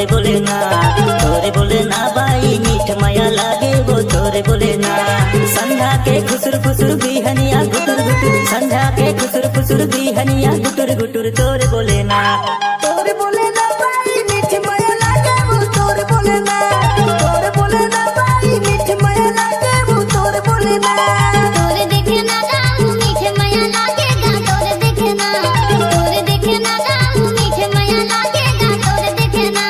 तोरे बोले ना बाई मीठ माया लागे वो तोरे बोले ना। संध्या के खुसुर खुसुर बिहनिया गुटुर गुटुर, संध्या के खुसुर खुसुर बिहनिया गुटुर गुटुर तोरे बोले ना। तोरे बोले ना बाई मीठ माया लागे वो तोरे बोले ना, तोरे बोले ना बाई मीठ माया लागे वो तोरे बोले ना। तोरे देखे ना गाऊ मीठे माया लागेगा तोरे देखे ना, तोरे देखे ना गाऊ मीठे माया लागेगा तोरे देखे ना।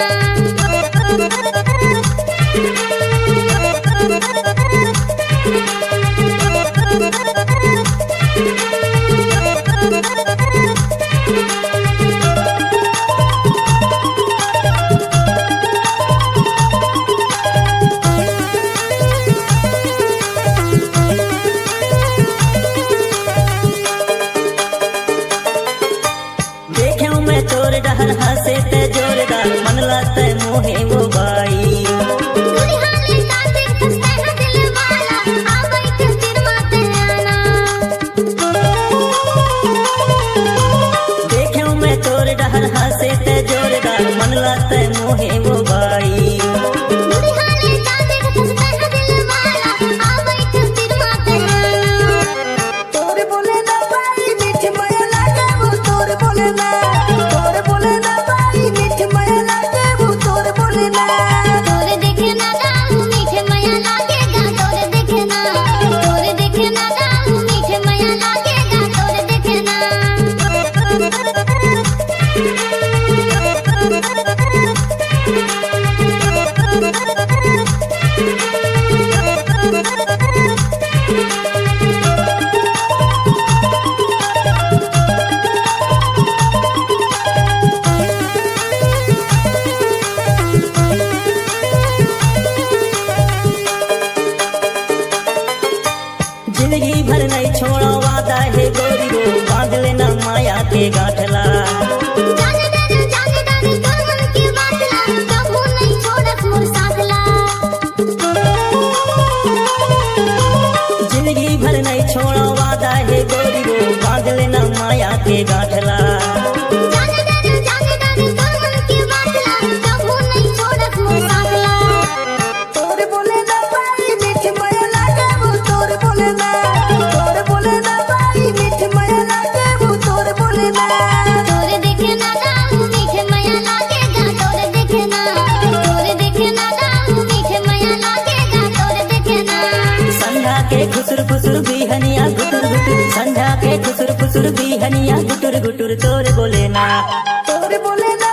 देखे मैं तोरे डहर हंसे ते जोरदार मन लाते मोहे वो बाई। दुनिहाले ताते खस्ते है दिल वाला आवई के सिर माते आना। देखे मैं तोरे डहर हंसे ते जोरदार मन लाते मोहे वो बाई। दुनिहाले ताते खस्ते है दिल वाला आवई के सिर माते आना। तोरे बोले ना बाई मीठ माया लागे वो तोरे बोले ना, तोरे बोले ना बाई मीठ माया लागे वो तोरे बोले ना। तोरे देखे ना गाऊ मीठे माया लागेगा तोरे देखे ना, तोरे देखे ना गाऊ मीठे माया लागेगा तोरे देखे ना। जिंदगी भर नहीं छोड़ो वादा है गोरी रो, बांध लेना माया के गांठला। जाने दाने तोर मन की बातला कबू नहीं छोड़त मोर साथला। जिंदगी भर नहीं छोड़ो वादा है गोरी रो, बांध लेना माया के गांठला। जाने दाने तोर मन की बातला कबू नहीं छोड़त मोर साथला। तोरे बोले ना बाई मीठ माया लागे वो तोरे बोले ना, तोरे बोले ना बाई मीठ माया लागे वो तोरे बोले ना। तोरे देखे ना गाऊ मीठे माया लागेगा तोरे देखे ना, तोरे देखे ना गाऊ मीठे माया लागेगा तोरे देखे ना। संध्या के खुसुर खुसुर बिहनिया गुटुर गुटुर, संध्या के खुसुर खुसुर बिहनिया गुटुर गुटुर तोरे बोले ना। तोरे बोले ना